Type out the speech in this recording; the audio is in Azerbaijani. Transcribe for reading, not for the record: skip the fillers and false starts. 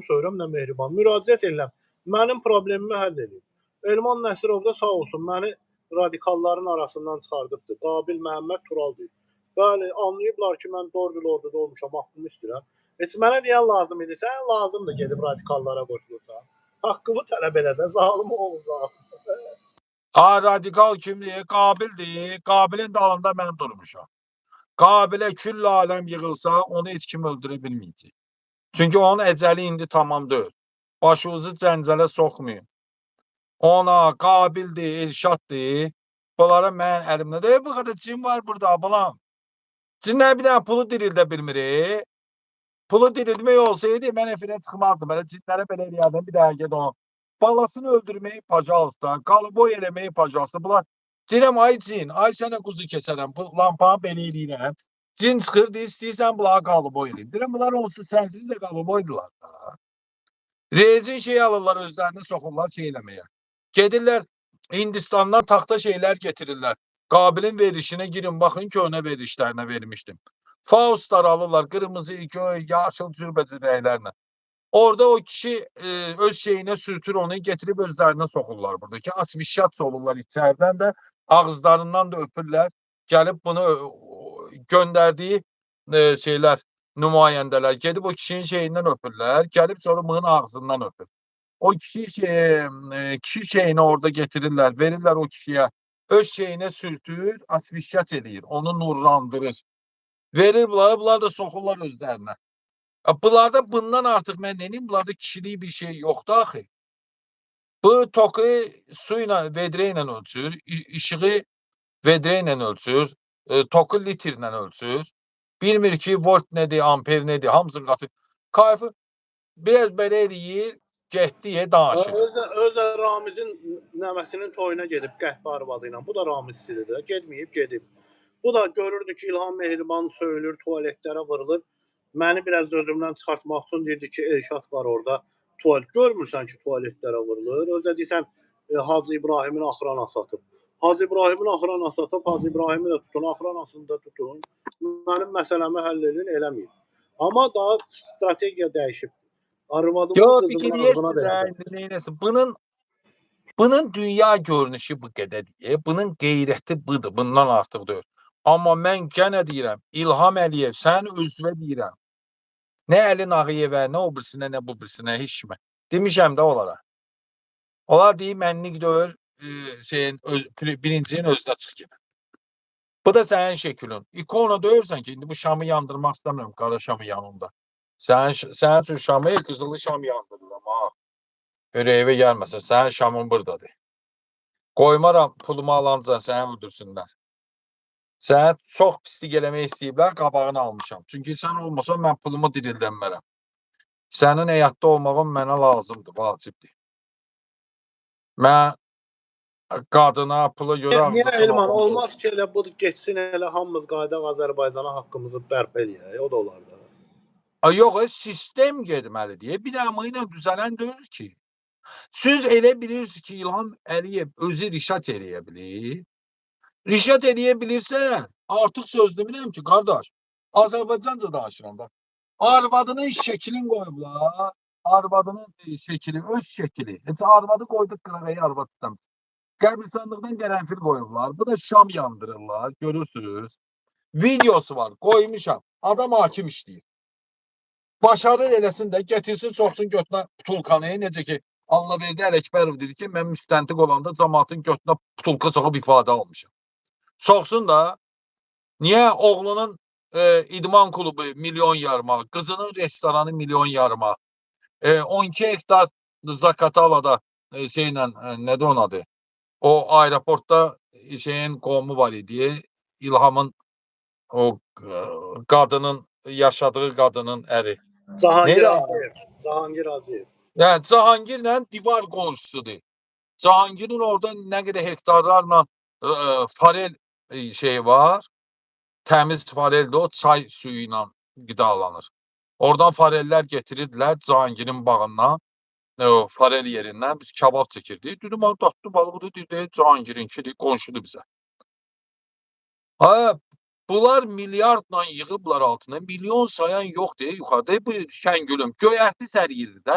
söyürəm, nə mehriban. Müraciət edirəm. Mənim problemimi həll edin. Elman Nəsirov da sağ olsun məni radikalların arasından çıxardıbdır. Qabil Məhəmməd Tural deyir. Bəli, anlayıblar ki, mən 4 il orduda olmuşam, haqqımı istəyirəm. Heç mənə deyən lazım idi. Sən lazımdır gedib radikallara qoşulursan. Haqqımı tələb elə də, zalım oğul zalım. Radikal kimdir? Qabildir. Qabilin dalında mən durmuşam. Qabilə küll aləm yığılsa, onu heç kim öldürə bilməyəcək. Çünki onun əcəli indi tamam deyil. Başınızı cəncələ soxmayın. Ona qabildir, Elşaddır. Bunlara mən əlimdə deyil, bu qədər cin var burada, balam. Cinlər bir dənə pulu dirildə bilmir. Pulu dirildmək olsaydı, mən efirə çıxmazdım. Belə cinlərə belə eləyərdim, bir dənə ged onu. Balasını öldürməyi pajalsın, qalıboy eləməyi pajalsın. Bunlar, deyirəm, ay cin, ay sənə quzu kəsərəm, bu lampanı belə eləyirəm. Cin çıxır, deyir, istəyirsən bunlara qalıboy eləyim. Deyirəm, bunlar olsun, sənsiz də qalıboydular. Rezin şey alırlar, özlərini soxurlar şey eləməyə. Gedirlər, Hindistandan taxta şeylər getirirlər. Qabilin verişinə girin, baxın ki, ona verişlərinə vermişdim. Faustlar alırlar, qırmızı, göy, yaşıl cürbəcür rənglərlə. Orada o kişi öz şeyinə sürtür, onu getirib özlərinə soxurlar buradakı. Asvişat olurlar içərdən də, ağızlarından da öpürlər. Gəlib bunu göndərdiyi şeylər, nümayəndələr gedib o kişinin şeyindən öpürlər. Gəlib sonra mığın ağzından öpür. O kişi şeyini orada getirirlər, verirlər o kişiyə. Öz şeyinə sürtür, asvişat eləyir, onu nurlandırır. Verir bunlar da soxurlar özlərinə. Bunlarda bundan artıq mən neyim? Bunlarda kişilik bir şey yoxdur axı. Bu toku su ilə, vedrə ilə ölçür, işığı vedrə ilə ölçür, toku litrlə ölçür. Bilmir ki, volt nədir, amper nədir, hamısını qatır. Kayfı biraz belə eləyir, getdiyə danışır. Özə Ramizin nəvəsinin toyuna gedib qəhbə arvadı ilə. Bu da Ramiz istəyirdi. Getməyib, gedib. Bu da görürdü ki, İlham Mehriban söyülür, tualetlərə vırılır. Məni biraz da özümdən çıxartmaq üçün deyirdi ki, Elşad var orada. Tuvalet görmürsən ki, tualetlərə vırılır. Özə deyirsən Hacı İbrahimin axrana satıb. Hacı İbrahimin axrana satıb, Hacı İbrahimi də tutun, axranasını da tutun. Mənim məsələmi həll edin, eləməyib. Amma daha strategiya dəyişib. Arvadımın qızının ağzına verəcək. Bunun dünya görünüşü bu qədərdir. Bunun qeyrəti budur, bundan artıq deyil. Amma mən gənə deyirəm, İlham Əliyev, sən özünə deyirəm. Nə Əlin Ağayevə, nə o birisinə, nə bu birisinə, heç kimə. Demişəm də onlara. Onlar deyir, mənlik deyil, birincinin özünə çıx kimi. Bu da sənin şəkilin. İkona deyirsən ki, indi bu şamı yandırmaq istəmirəm, qara şamı yanında. Sənin üçün şamı, qızılı şam yandırıram, ha. Ürəyivə gəlməsin, sənin şamın buradadır. Qoymaram, pulumu alanca səni öldürsünlər. Sənə çox pislik eləmək istəyiblər, qabağını almışam. Çünki sən olmasan, mən pulumu dirildənmərəm. Sənin həyatda olmağın mənə lazımdır, vacibdir. Mən qadına, pula görə Niyə Elman, olmaz ki, elə bu geçsin, elə hamımız qayıdaq Azərbaycana haqqımızı bərpa eləyək, o da olar da. Yox, sistem getməlidir. Bir amma ilə düzələn deyil ki. Siz elə bilirsiniz ki, İlham Əliyev özü rişat eləyə bilir. Rişat eləyə bilirsə, artıq söz demirəm ki, qardaş, Azərbaycanca danışıram da. Arvadının şəklini qoyublar, arvadının şəkli, öz şəkli. Heç arvadı qoyduq qırağayı arvaddan. Qəbristanlıqdan qərənfil qoyublar, bu da şam yandırırlar, görürsünüz. Videosu var, qoymuşam, adam hakim işləyir. Başarır eləsin də, getirsin, soxsun götünə putulkanı, necə ki, Allahverdi Ələkbərov dedi ki, mən müstəntiq olanda cəmaatın götünə putulka soxub ifadə almışam. Soxsun da, niyə oğlunun idman klubu milyon yarıma, qızının restoranı milyon yarıma, 12 hektar Zakatalada şeylə, nədir onun adı? O aeroportda şeyin qohumu var idi, İlhamın o qadının, yaşadığı qadının əri. Cahangir Aziyev. Yəni, Cahangirlə divar qonşusudur. Cahangirin orada nə qədər hektarlarla farel şey var, təmiz fareldir, o çay suyu ilə qidalanır. Oradan farellər getirirdilər Cahangirin bağından, farel yerindən biz kabab çəkirdik. Dedim, tatlı balıqdır, deyir, Cahangirinkidir, qonşudur bizə. Bunlar milyardla yığıblar altına, milyon sayan yoxdur, yuxarıda bu Şəngülüm, göyərti səriyirdi də.